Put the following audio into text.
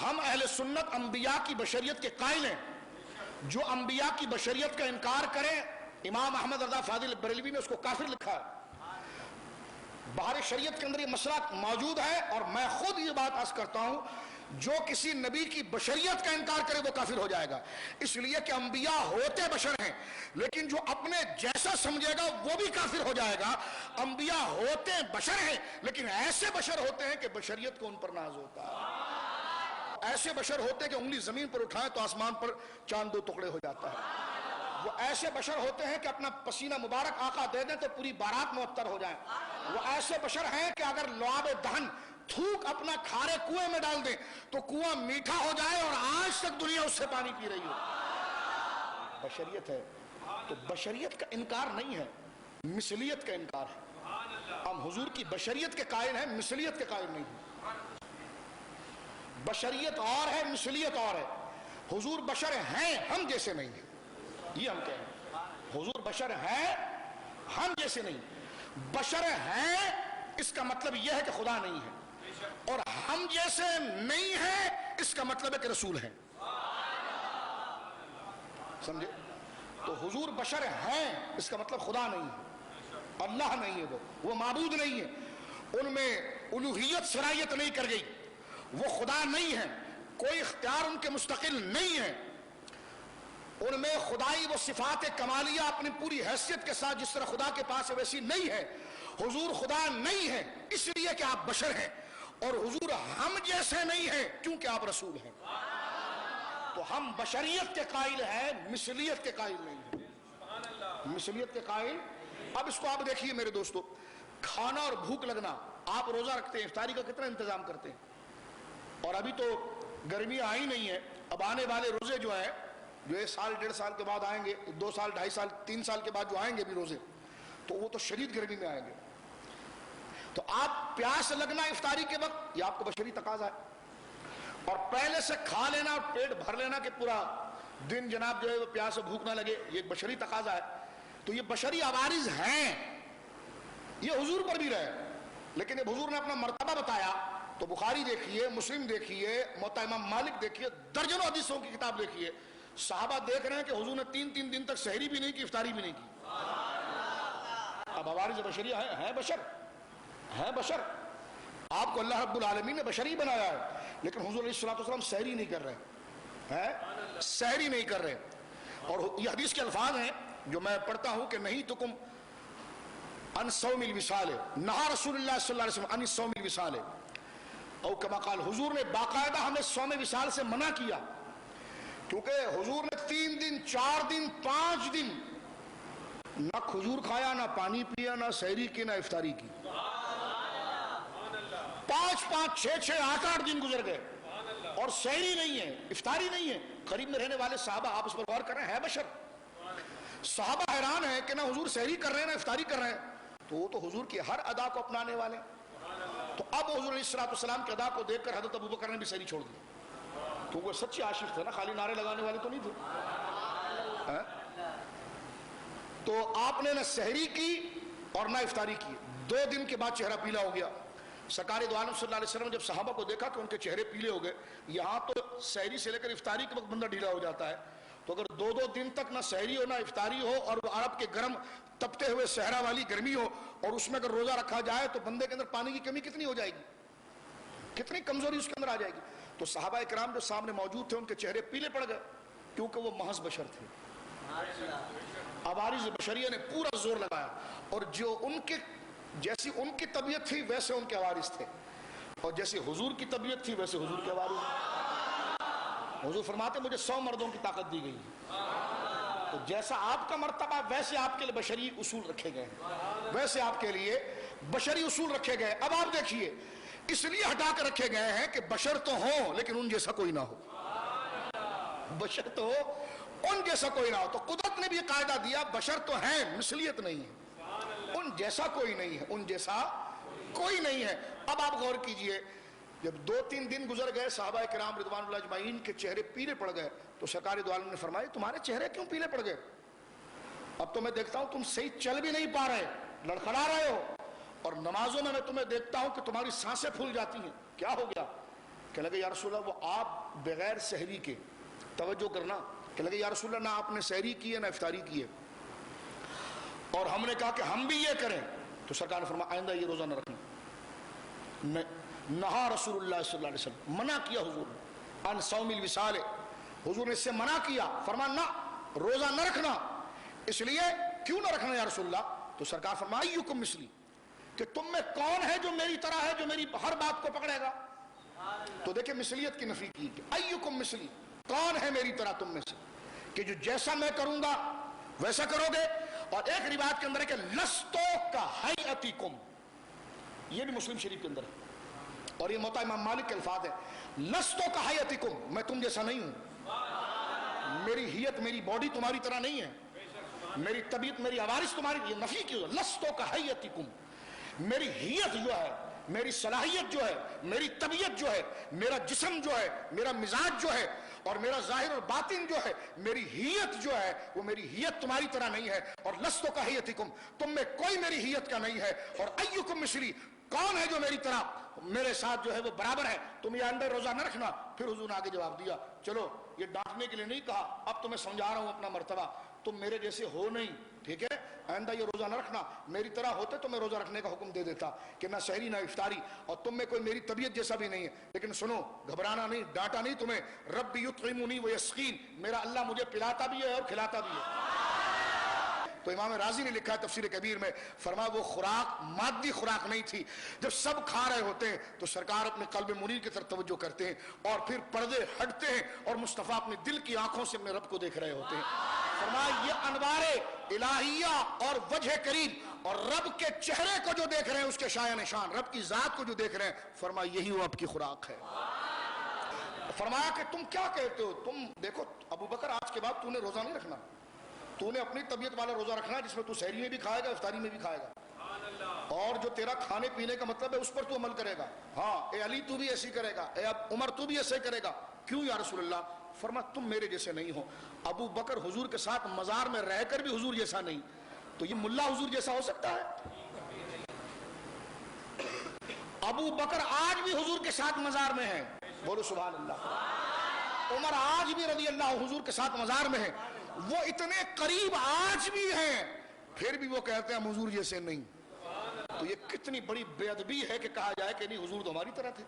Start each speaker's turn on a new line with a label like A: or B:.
A: ہم اہل سنت انبیاء کی بشریت کے قائل ہیں. جو انبیاء کی بشریت کا انکار کرے، امام احمد رضا فاضل بریلوی نے اس کو کافر لکھا ہے. بہار شریعت کے اندر یہ مسئلہ موجود ہے، اور میں خود یہ بات عرض کرتا ہوں، جو کسی نبی کی بشریت کا انکار کرے وہ کافر ہو جائے گا. اس لیے کہ انبیاء ہوتے بشر ہیں، لیکن جو اپنے جیسا سمجھے گا وہ بھی کافر ہو جائے گا. انبیاء ہوتے بشر ہیں، لیکن ایسے بشر ہوتے ہیں کہ بشریت کو ان پر ناز ہوتا ہے. ایسے بشر ہوتے ہیں کہ انگلی زمین پر اٹھائیں تو آسمان پر چاند دو ٹکڑے ہو جاتا ہے. وہ ایسے بشر ہوتے ہیں کہ اپنا پسینہ مبارک آقا دے دیں تو پوری بارات معطر ہو جائیں. وہ ایسے بشر ہیں کہ اگر لعاب دہن تھوک اپنا کھارے کنویں میں ڈال دیں تو کنواں میٹھا ہو جائے اور آج تک دنیا اس سے پانی پی رہی ہو. بشریت ہے. تو بشریت کا انکار نہیں ہے، مثلیت کا انکار ہے. ہم حضور کی بشریت کے قائل ہیں، مثلیت کے قائل نہیں ہیں. بشریت اور ہے، مثلیت اور ہے. حضور بشر ہیں، ہم جیسے نہیں ہیں. یہ ہم کہیں حضور بشر ہیں، ہم جیسے نہیں. بشر ہیں اس کا مطلب یہ ہے کہ خدا نہیں ہے، اور ہم جیسے نہیں ہیں اس کا مطلب ہے کہ رسول ہیں. سمجھے؟ تو حضور بشر ہیں اس کا مطلب خدا نہیں ہے، اللہ نہیں ہے، وہ معبود نہیں ہے. ان میں الوہیت صلاحیت نہیں کر گئی، وہ خدا نہیں ہے، کوئی اختیار ان کے مستقل نہیں ہے. ان میں خدائی وہ صفات کمالیہ اپنی پوری حیثیت کے ساتھ جس طرح خدا کے پاس ہے ویسی نہیں ہے. حضور خدا نہیں ہے اس لیے کہ آپ بشر ہیں، اور حضور ہم جیسے نہیں ہیں کیونکہ آپ رسول ہیں. تو ہم بشریت کے قائل ہیں، مثلیت کے قائل نہیں ہیں. مثلیت کے قائل. اب اس کو آپ دیکھیے میرے دوستو، کھانا اور بھوک لگنا. آپ روزہ رکھتے ہیں، افطاری کا کتنا انتظام کرتے ہیں؟ اور ابھی تو گرمیاں آئی نہیں ہیں. اب آنے والے روزے جو ہیں، جو 1 سال 1.5 سال کے بعد آئیں گے، 2 سال 2.5 سال 3 سال کے بعد جو آئیں گے بھی روزے، تو وہ تو شدید گرمی میں آئیں گے. تو آپ پیاس لگنا افطاری کے وقت یہ آپ کو بشری تقاضا ہے، اور پہلے سے کھا لینا اور پیٹ بھر لینا کہ پورا دن جناب جو ہے وہ پیاس و بھوک نہ لگے، یہ ایک بشری تقاضا ہے. تو یہ بشری عوارض ہیں، یہ حضور پر بھی رہے. لیکن جب حضور نے اپنا مرتبہ بتایا تو بخاری دیکھیے، مسلم دیکھیے، موطا امام مالک دیکھیے، درجنوں حدیثوں کی کتاب دیکھیے، صحابہ دیکھ رہے ہیں کہ حضور نے 3 دن تک سحری بھی نہیں کی، افطاری بھی نہیں کی. اب عوارض بشریہ ہیں بشر، ہیں بشر. آپ کو اللہ رب العالمین نے بشری بنایا ہے، لیکن حضور علیہ الصلوۃ والسلام سحری نہیں کر رہے ہیں، سحری نہیں کر رہے. اور یہ حدیث کے الفاظ ہیں جو میں پڑھتا ہوں کہ نہیں تکم ان صوم الوصال، نہا رسول اللہ صلی اللہ علیہ وسلم ان صوم الوصال، او کما قال. حضور نے باقاعدہ ہمیں صوم وصال سے منع کیا، کیونکہ حضور نے 3 دن 4 دن 5 دن نہ کھجور کھایا، نہ پانی پیا، نہ سحری کی، نہ افطاری کی. 5 6 8 دن گزر گئے اور سحری نہیں ہے، افطاری نہیں ہے. قریب میں رہنے والے صحابہ آپ اس پر غور کر رہے ہیں بشر. صحابہ حیران ہیں کہ نہ حضور سحری کر رہے ہیں نہ افطاری کر رہے ہیں. تو وہ تو حضور کی ہر ادا کو اپنانے والے. تو اب حضور علیہ الصلوۃ والسلام کی ادا کو دیکھ کر حضرت ابوبکر نے بھی سحری چھوڑ دی، تو وہ سچے عاشق تھے نا، خالی نعرے لگانے والے تو نہیں تھے. تو آپ نے نہ سحری کی اور نہ افطاری کی. 2 دن کے بعد چہرہ پیلا ہو گیا. سرکار دو عالم صلی اللہ علیہ وسلم جب صحابہ کو دیکھا کہ ان کے چہرے پیلے ہو گئے، یہاں تو سحری سے لے کر افطاری کے وقت بندہ ڈھیلا ہو جاتا ہے، تو اگر 2 دن تک نہ سحری ہو نہ افطاری ہو، اور وہ عرب کے گرم تپتے ہوئے صحرا والی گرمی ہو، اور اس میں اگر روزہ رکھا جائے تو بندے کے اندر پانی کی کمی کتنی ہو جائے گی، کتنی کمزوری اس کے اندر آ جائے گی. تو صحابہ کرام جو سامنے موجود تھے ان کے چہرے پیلے پڑ گئے، کیونکہ وہ محض بشر تھے. عوارض بشریہ نے پورا زور لگایا، اور جو ان کے جیسی ان کی طبیعت تھی ویسے ان کے عوارض تھے، اور جیسی حضور کی طبیعت تھی ویسے حضور کے عوارض. حضور فرماتے مجھے 100 مردوں کی طاقت دی گئی ہے، تو جیسا آپ کا مرتبہ ویسے آپ کے لیے بشری اصول رکھے گئے ہیں، ویسے آپ کے لیے بشری اصول رکھے گئے. اب آپ دیکھیے، اس لیے ہٹا کر رکھے گئے ہیں کہ بشر تو ہوں لیکن ان جیسا کوئی نہ ہو. بشر تو ہو ان جیسا کوئی نہ ہو. تو قدرت نے بھی قاعدہ دیا، بشر تو ہیں، مثلیت نہیں ہے. ان جیسا کوئی نہیں ہے، ان جیسا کوئی نہیں ہے. اب آپ غور کیجئے، جب 2-3 دن گزر گئے، صحابہ کرام رضوان اللہ اجمعین کے چہرے پیلے پڑ گئے، تو سرکار دو عالم نے فرمایا تمہارے چہرے کیوں پیلے پڑ گئے؟ اب تو میں دیکھتا ہوں تم صحیح چل بھی نہیں پا رہے، لڑکھڑا رہے ہو، اور نمازوں میں تمہیں دیکھتا ہوں کہ تمہاری سانسیں پھول جاتی ہیں. کیا ہو گیا؟ کہ لگے یا رسول اللہ وہ آپ بغیر سحری کے، توجہ کرنا، کہ لگے یا رسول اللہ نہ آپ نے سحری کی ہے نہ افطاری کی ہے، اور ہم نے کہا کہ ہم بھی یہ کریں، تو سرکار نے فرمایا آئندہ یہ روزہ نہ رکھنا۔ نہا رسول اللہ صلی اللہ علیہ وسلم، منع کیا حضور نے، ان صوم الوصال، حضور نے اس سے منع کیا، فرمایا نہ روزہ نہ رکھنا۔ اس لیے کیوں نہ رکھنا یا رسول اللہ؟ تو سرکار فرمایا ایکم مثلی، کہ تم میں کون ہے جو میری طرح ہے، جو میری ہر بات کو پکڑے گا؟ تو دیکھیں مثلیت کی نفی کی کہ ایکم مثلی، کون ہے میری طرح تم میں سے کہ جو جیسا میں کروں گا ویسا کرو گے۔ اور ایک روایت کے اندر ہے کہ لستو کہیئتکم، یہ بھی مسلم شریف کے اندر ہے، اور یہ موطا امام مالک کے الفاظ ہیں، لستو کہیئتکم، میں تم جیسا نہیں ہوں، میری ہیئت میری باڈی تمہاری طرح نہیں ہے، میری طبیعت میری عوارض تمہاری، یہ نفی کی لستو کہیئتکم، میری ہیئت جو ہے، میری صلاحیت جو ہے، میری طبیعت جو ہے، میرا جسم جو ہے، میرا مزاج جو ہے، اور میرا ظاہر اور باطن جو ہے، میری ہیئت جو ہے وہ میری ہیئت تمہاری طرح نہیں ہے۔ اور لستو کہیئتکم، تم میں کوئی میری ہیئت کا نہیں ہے۔ اور ایکم مثلی، کون ہے جو میری طرح میرے ساتھ جو ہے وہ برابر ہے، تم یہ اندر روزہ نہ رکھنا۔ پھر حضور نے آگے جواب دیا، چلو یہ ڈانٹنے کے لیے نہیں کہا، اب تمہیں سمجھا رہا ہوں اپنا مرتبہ، تم میرے جیسے ہو نہیں، ٹھیک ہے، آئندہ یہ روزہ نہ رکھنا، میری طرح ہوتے تو میں روزہ رکھنے کا حکم دے دیتا کہ نہ سحری نہ افطاری، اور تم میں کوئی میری طبیعت جیسا بھی نہیں ہے، لیکن سنو، گھبرانا نہیں، ڈانٹا نہیں تمہیں، ربی یطعمنی ویسقین، میرا اللہ مجھے پلاتا بھی ہے اور کھلاتا بھی ہے۔ تو امام رازی نے لکھا ہے تفسیر کبیر میں، فرمایا وہ خوراک مادی خوراک نہیں تھی، جب سب کھا رہے ہوتے ہیں تو سرکار اپنے قلب منیر کی طرف توجہ کرتے ہیں، اور پھر پردے ہٹتے ہیں اور مصطفیٰ اپنے دل کی آنکھوں سے اپنے رب کو دیکھ رہے ہوتے ہیں۔ فرمایا یہ انوار الہیہ اور وجہ کریم اور رب کے چہرے کو جو دیکھ رہے ہیں، اس کے شایع نشان، رب کی ذات کو جو دیکھ رہے ہیں، فرمایا یہی وہ آپ کی خوراک ہے۔ فرمایا کہ تم کیا کہتے ہو، تم دیکھو ابو بکر آج کے بعد تو نے روزہ نہیں رکھنا، تو نے اپنی طبیعت والا روزہ رکھنا ہے جس میں تو سحری میں بھی کھائے گا افطاری میں بھی کھائے گا، اور جو تیرا کھانے پینے کا مطلب ہے اس پر تو عمل کرے گا۔ ہاں اے علی تو بھی ایسی کرے گا، اے عمر تو بھی ایسے کرے گا، کیوں یا رسول اللہ؟ فرما تم میرے جیسے نہیں ہو۔ ابو بکر حضور کے ساتھ مزار میں رہ کر بھی حضور جیسا نہیں، تو یہ ملا حضور جیسا ہو سکتا ہے؟ ابو بکر آج بھی حضور کے ساتھ مزار میں ہے، بولو سبحان اللہ۔ عمر آج بھی رضی اللہ حضور کے ساتھ مزار میں ہے، وہ اتنے قریب آج بھی ہیں، پھر بھی وہ کہتے ہیں ہم حضور جیسے نہیں۔ تو یہ کتنی بڑی بے ادبی ہے کہ کہا جائے کہ نہیں حضور تو ہماری طرح تھے۔